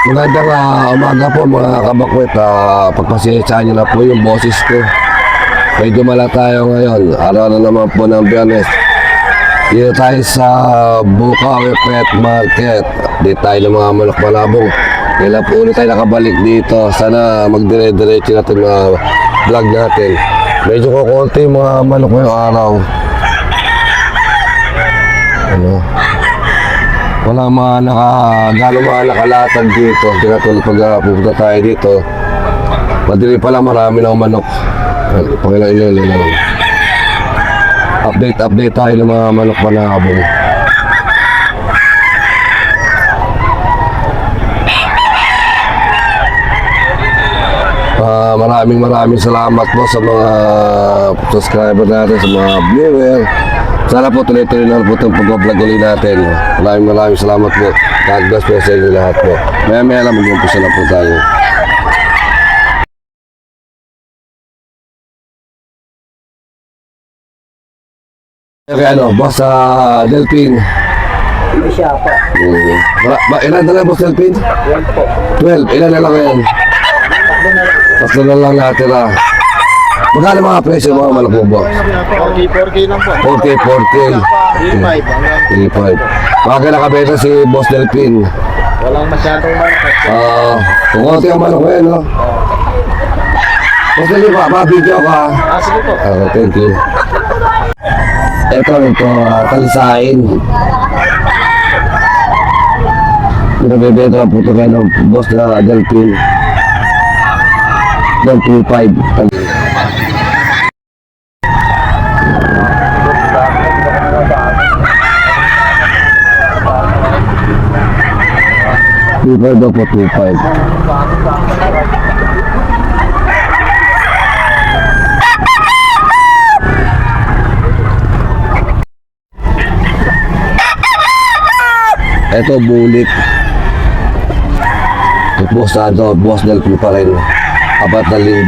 Magandang umaga po mga kabakwet. Pagpasensyahan nyo na po yung boses ko. Medyo mala tayo ngayon. Araw na naman po ng Biyernes. Dito tayo sa Bukawi Pet Market. Dito tayo ng mga manok malabong. Kailan po ulit tayo nakabalik dito. Sana magdire-diretso natin mga vlog natin. Medyo kukunti yung mga manok ngayong araw. Ano? Wala gano'ng mga nakalatag dito. Katulad pag pupunta tayo dito, madali pala marami ng manok. Pakilang yun. Update tayo ng mga manok malabong. Maraming salamat po sa mga subscriber natin, sa mga viewer. Sana po tuloy-tuloy na po itong pag-vlog ulit natin. Maraming salamat po. God bless po sa inyo lahat po. Maya lang mag-umpisa na po tayo. Okay, Boss Delphin. Siya po. Ilan na lang, Boss Delphin? 12 po. 12. Ilan na lang ngayon? Tatlo na lang natin Magkano mga presyo mga manok mo, boss? 4K lang po. 4K. 3.5. Baka nakabenta si Boss Delphin. Walang masyadong manok. Kukunti ang manok ngayon, no? Boss Delphin, mabidyo ka. Sige po. Thank you. Ito, talisain. Nabibenta po ito kayo ng Boss na Delphin. Delphin 5. Super daw po 2.5. Ito bulit. Boss Delphin pa rin. 4,000.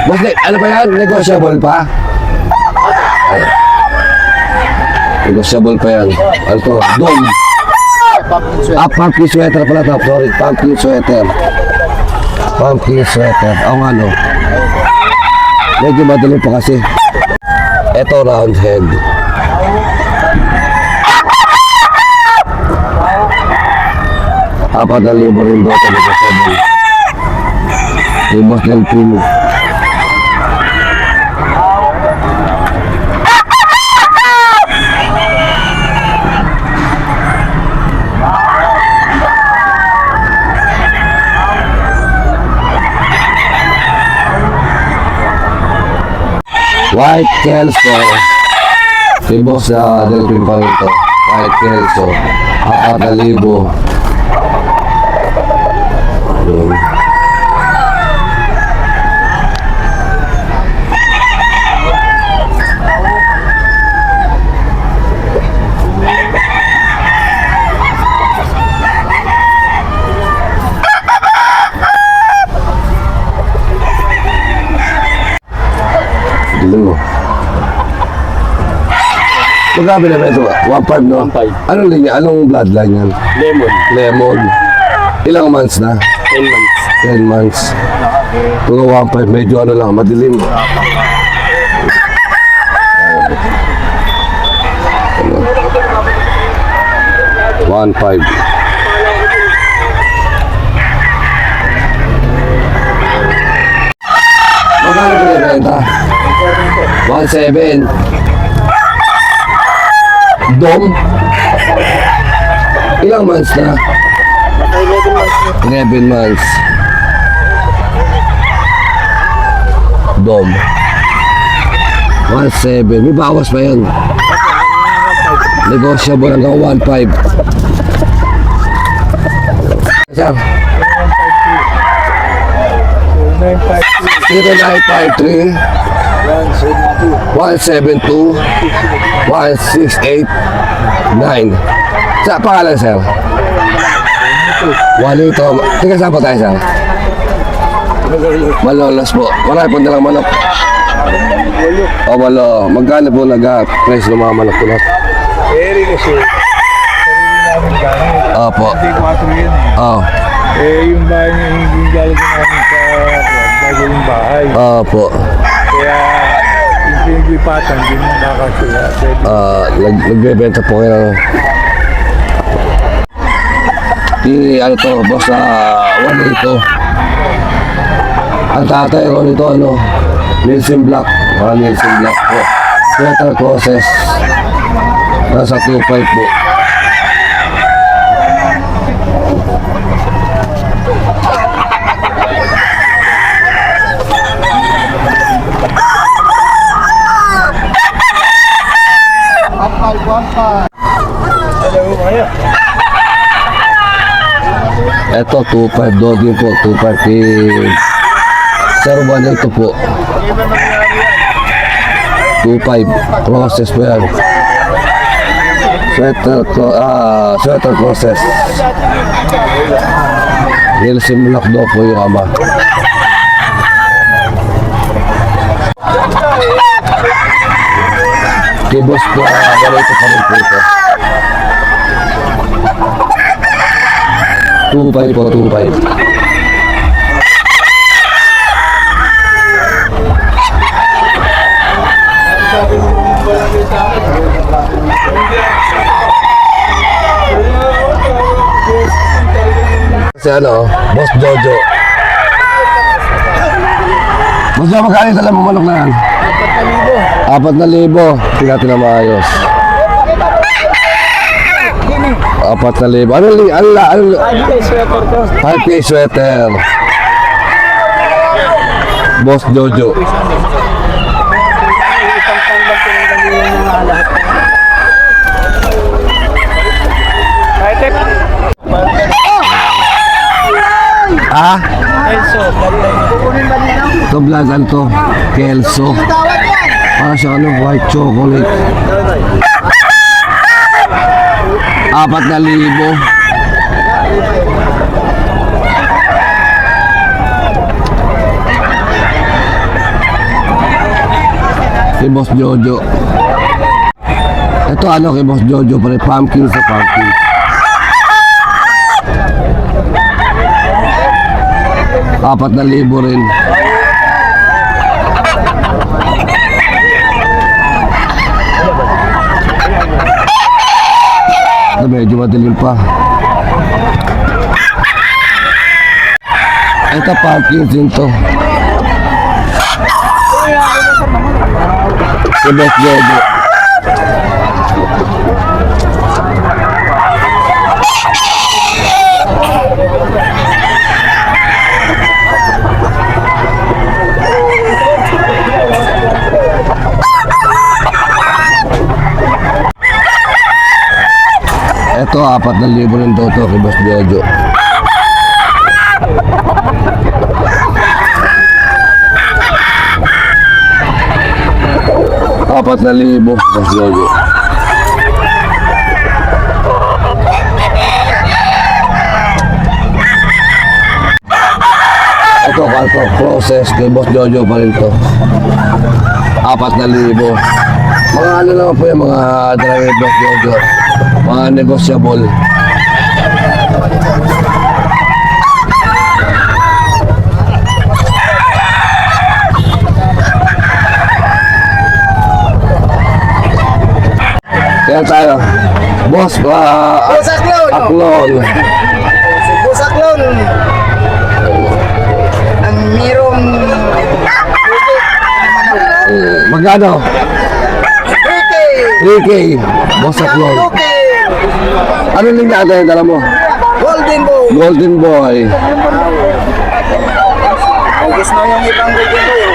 Boss, ano pa yan? Negotiable pa? Negotiable pa yan. Ano to? Dom. Pumpkin sweater pala ito. Sorry, pumpkin sweater. Pumpkin sweater. Ano? Medyo madali pa kasi. Ito round head. Apat na libo rin doon ito. Yung Boss Delphin. White Kelso. Si Boss Delphin pa rin ito. White Kelso. 4,000. Magkano na ito? 1.5 no? 1.5. Anong linya? Anong bloodline yan? Lemon. Ilang months na? 10 months. 10 months. Ito 1.5. Medyo lang, madilim. 1.5. Magkano pinibenta? 1.7. Dom? Ilang months na? 11 months. Dom. 1.7. May bawas pa yan. Negotiable hanggang 1.5. Sir? 0953 172 1689. Sa pangalan, sir? Walito. Tiga saan po tayo, sir? Malolos po. Marami po dalang manok. O, malo. Magkano po nag-price ng mga manok po natin? Very kasi. Opo. 24 yun eh. Oh. Yung bahay niya hindi lalagyan namin sa bagay bahay. Opo. Kaya yung pinaglipatan, hindi mo nakakasya. Nagbebenta po kayo ng ano to, boss, wala ito. Ang tatay ko nito, Nielsen Black. Nielsen Black po. Total process. Nasa 2.5 po. Ito, 2.5 doggy po. 2.5 Sir, wala ito po. 2.5 process po yan. Sweater process. Nielsen Black daw po yung ama. Kibos po, wala ito pa rin po ito. 2.5 po, 2.5. Kasi Boss Jojo. Boss Jojo, magkano yung dala mo manok na yan? 4,000. Tingnan natin na maayos. 4,000. Ano? 5K sweater. Boss Jojo. Ito vlogan to. Kelso. Para siya white chocolate. 4,000. Kay Boss Jojo. Ito kay Boss Jojo pare, pumpkin sa pumpkin. Apat na libo rin. Medyo madilim pa. Ito pumpkin din to. Si Boss Jojo. Ito, 4,000 rin daw ito kay Boss Jojo. Apat na libo, Boss Jojo. Ito, process kay Boss Jojo pa rin ito. 4,000. Mga ano naman po yung mga driver Boss Jojo. Mga negosyable. Kaya tayo, Boss, Boss Aklon. Aklon. Boss Aklon. Ang mirong Magkano? 3K. 3K. Boss Aklon. Ano yung natin yung dala mo? Golden Boy. Golden Boy. Gusto mo yung ibang Golden Boy.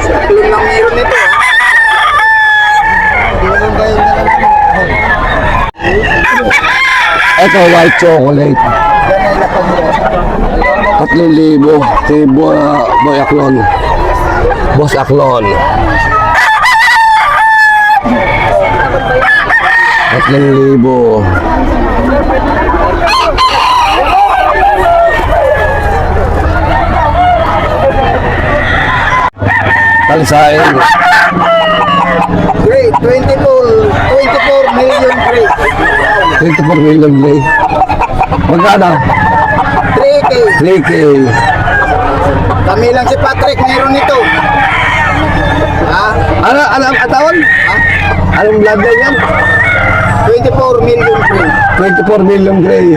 Sa Aklon lang meron nito. Ganun ba yung dala namin? Ito, white chocolate. Yan ay lapag mo. 3,000. Si Boy Aklon. Boss Aklon. 3,000. Talisain. Great, 24 million great. 24 million gray. Magkano? 3K. 3K. Kami lang si Patrick, mayroon nito. Ha? Ano ang tawag? Ha? Anong blood line yan? 24 million free. 24 million gray.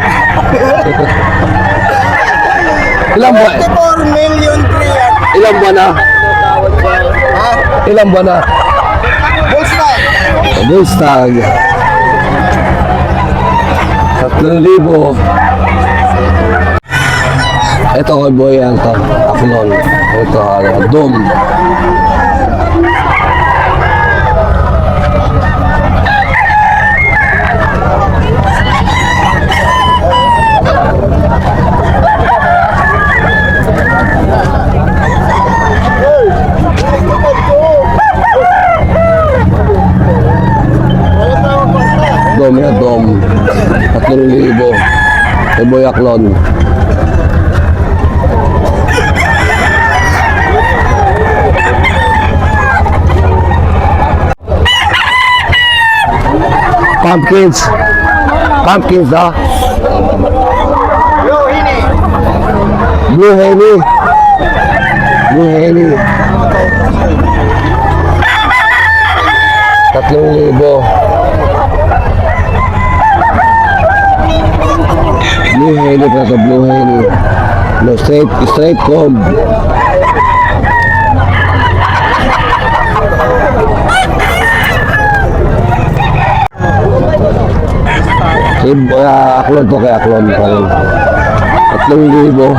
Ilang buwan? 24 million free yan. Ilang buwan na? Ha? Ilang buwan na? Bullstag. Bullstag. 3,000. Ito kay boy yan to. Aklon. Ito Dom. Dom yan, Dom. 3,000. Kay boy Aklon. Pumpkins. Pumpkins daw. Yo, hini. Blue Henny. Blue Henny. 3,000. Blue Henny pa sa Blue Henny. No, straight comb. Aklon to kay Aklon pa rin. 3,000.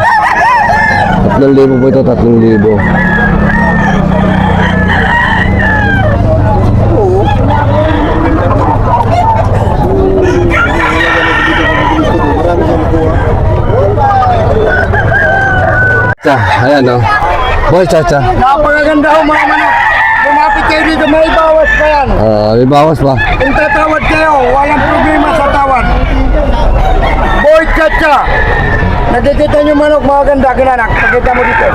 3,000 po ito, 3,000. Ayan o. Boy, Chacha. Napakaganda ho mga manok. Lumapit kayo dito, may bawas pa yan. May bawas pa. Kung tatawad kayo, walang problema sa tawad. Boy Chacha. Nakikita nyo manok, mga ganda, kinanak. Pakita mo dito.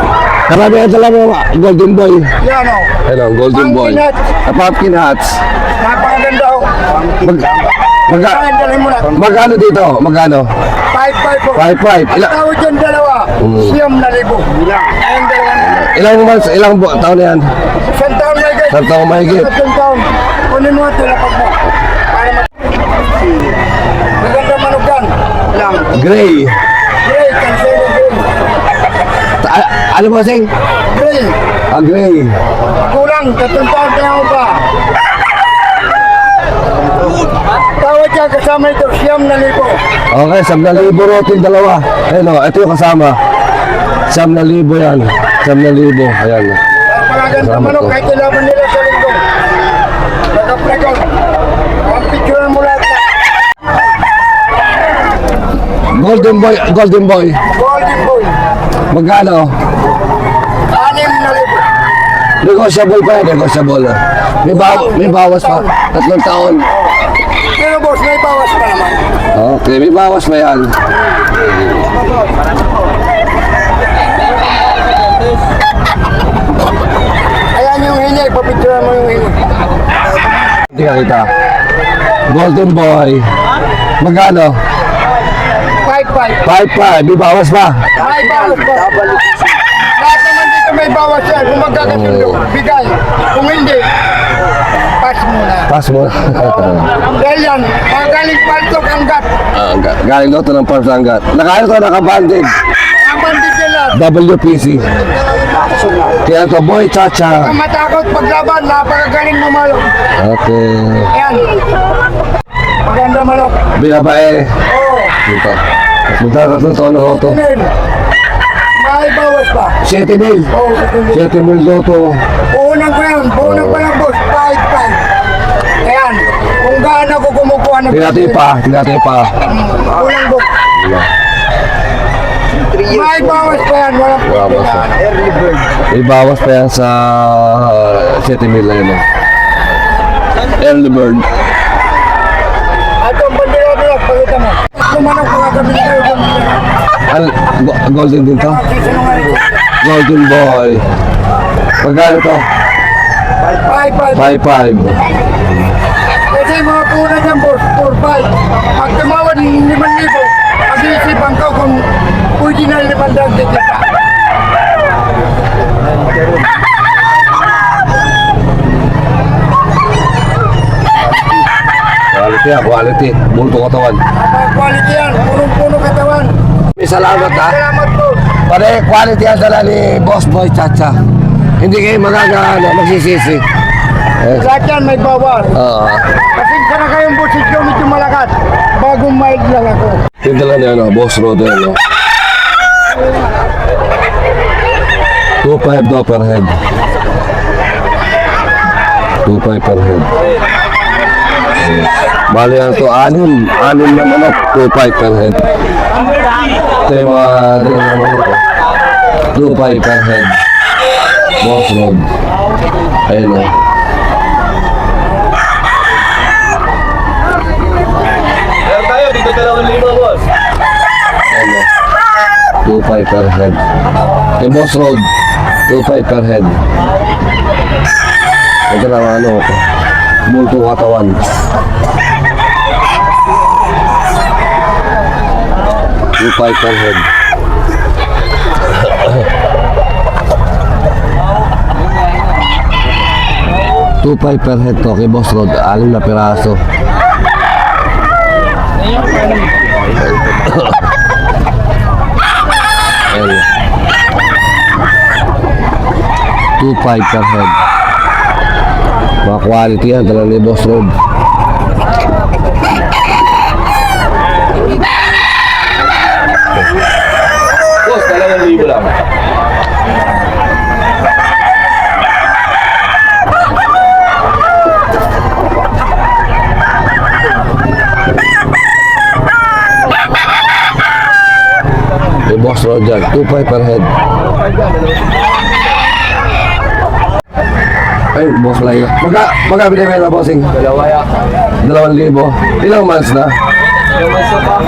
Karami ang dala mo, Golden Boy. Yan o. Hello, Golden Boy. Pumpkin Hats. Pumpkin Hats. Napakaganda ho. Kaya dalhin mo na. Magkano dito? Magkano? 5-5 po. 5-5. Tawad dyan dalawa. 9,000. Ayun dalawa. Ilang months, taon na yan? Isang taon na guys. Isang taon mahigit. Isang taon. Kunin mo at tilapag mo. Para maganda manok yan. Lang. Gray. Gray, cancelo gray. Ano mo, Sing? Gray. Gray. Kulang, 3 taon kaya mo pa. Tawad yan kasama ito, 9,000. Okay, 10,000 rotin dalawa. Ayun o, ito yung kasama. 10,000 yan. 10,000. Ayan. Napakaganda Salamat manok, po. kahit ilaban nila sa linggo. Nagaplegon. Ang picturean mo lahat. Golden Boy. Golden Boy. Magkano? 6,000. Negotiable pa yan, negotiable. May bawas pa. 3 taon. Pero boss, may bawas pa naman. Okay, may bawas pa yan. Ayan yung hinay, papicturean mo yung hinay. Hindi ka kita. Golden Boy. Magkano? 5-5. 5-5. May bawas pa. May bawas pa. Lahat naman dito may bawas yan. Kung magkakasundo, bigay. Kung hindi, pass muna. Pass mo. Dahil yan, magaling paltok ang gat. Galing daw ito ng Parsanggat. Nakaano to, nakabanded. Ang bandit yan lahat. WPC. Kaya ito, Boy Chacha. Kung matakot paglaban, napakagaling mo malok. Okay. Ayan. Maganda malok. Binabae. Oo. Dito. Magkakatong taon na ito. Tunin. May bawas pa. 7,000. Oo, tunin. 7,000 daw ito. Puhunan ko yan. Puhunan pa lang boss. 5-5. Ayan. Kung gaano ko kumukuha ng Tingnan pa. Puhunan boss. May bawas pa yan. Walang Bawas pa. May bawas pa yan sa 7,000 na yun. Early bird. At ang bandera nila, pakita mo. Lumanok mga kabili kayo dun. Golden din to? Sinungaling. Golden Boy. Magkano to? 5-5. 5,500. Kasi mga puhunan yan boss. 4-5. Pag tumawad, 5,000. Kasi yan, quality. Bulto katawan. Ang quality yan, punong-puno katawan. May salamat ha. Salamat po. Pare, quality ang dala ni Boss Boy Chacha. Hindi kayo magsisisi. Lahat yan may bawal. Oo. Pasensya na kayong busit ko, medyo malakas. Bagong mild lang ako. Yung dala niya, Boss Road, 2.5 daw per head. 2.5 per head. Bali yan ito, 6 na manok, 2.5 per head. Ito yung mga dala na manok. 2.5 per head. Boss Road. Ayun o. Meron tayo, dito 2,000 boss. Ayun o. 2.5 per head. Yung Boss Road, 2.5 per head. Ito na mga ano, bulto katawan. $2.5 per head. $2.5 per head to kay Boss Road, 6 na piraso. Ayan. 2.5 per head. Mga quality yan, dala ni Boss Road. Boss, 2,000 lang. Yung Boss Road dyan, 2.5 per head. Ay, Boss Laila. Magkabit na na, bossing? Dalawa ya. 2,000. Ilang months na? Yung mas pa.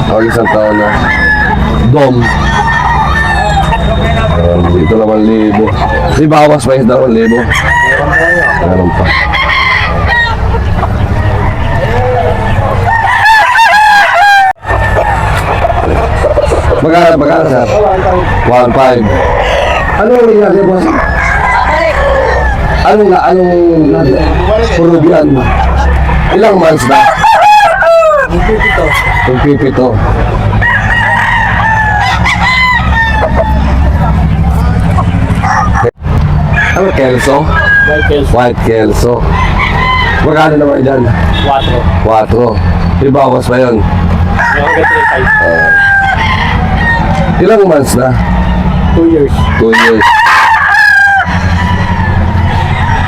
O, isang taon na. Dom. Dito 2,000. Di bawas pa yung 2,000. Meron pa. Magkano, sir? 1.5. Anong nangyari, boss? Anong Peruvian? Ilang months na? Yung pipito. Ano, Kelso? White Kelso. Magkano naman dyan? 4. Ibawas pa yun. Ilang months na? 2 years. 2 years.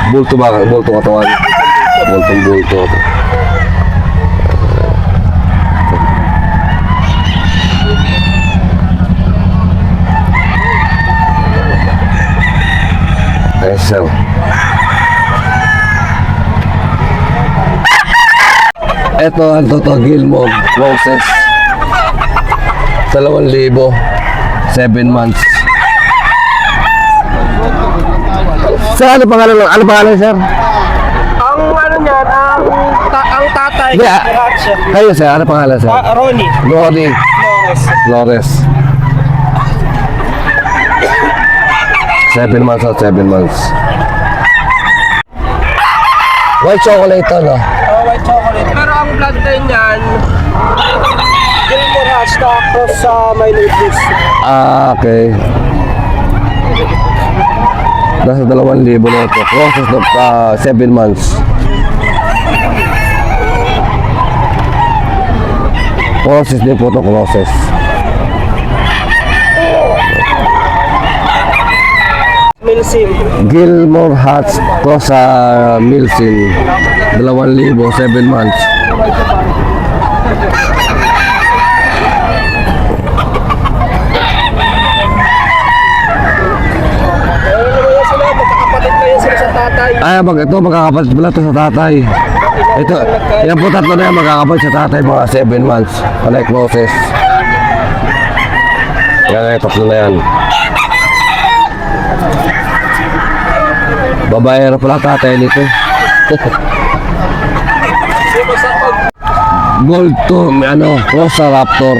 Bulto ba? Bulto katawan? Bulto. Sir. Ito ang to Gilmore Roses. 2,000. 7 months. Sir, ano pangalan, sir? Ang ano niyan, ang tatay. Hindi, kayo, sir, ano pangalan, sir? Ronnie. Ronnie Flores. 7 months or 7 months. White chocolate to, no? White chocolate. Pero ang bloodline niyan, Gilmore Hashtag cross sa Minorities. Okay. Nasa 2,000 na ito. Process of 7 months. Process din po ito, process. Milsim. Gilmore Hats cross sa Milsim. 2,000, 7 months. Ito magkakapalit pala ito sa tatay. Ito, yan po tatlo na yan magkakapalit sa tatay mga 7 months. Like process. Yan, tatlo na yan. Babae na pala tatay nito. Gold to, cross sa Raptor.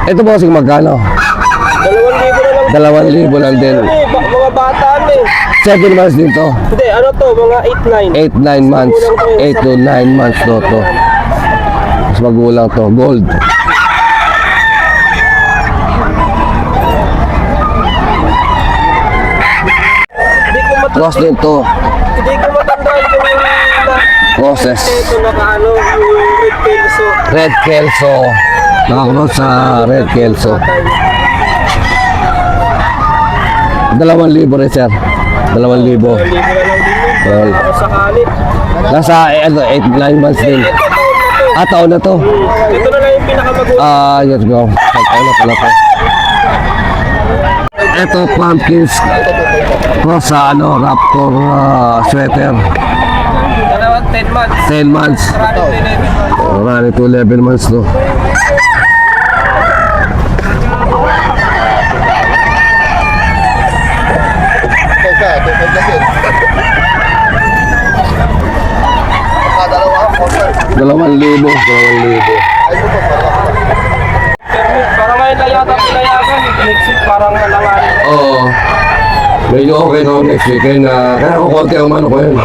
Ito po magkano? 2,000 na lang. 2,000 lang din. Mga bata din. 7 months din to. Hindi, ano to, mga 8-9. 8-9 months. 8 to 9 months to. Mas magulang to. Gold. Cross din to. Hindi ko matanda yung Process. ito nakaano, yung red peso. Red Kelso. Nakakross sa Red Kelso. 2,000 rin, sir. 2,000. Libo na lang din yun. Well, Ako sakali. nasa 8-9 months din. Ito taon na to. Taon na to. Ito na lang yung pinakamagulang. Yes, go. Taon na pala to. Ito, pumpkins. Cross sa Raptor sweater. Dalawang 10 months. 10 months. Running to 11 months. Running to 11 months to. Dalawang libo. Parang ngayon na yata pinayagan. Next week parang nalangan. Oo. Medyo okay na ako next week. Kaya ko konti ang mano ko yun.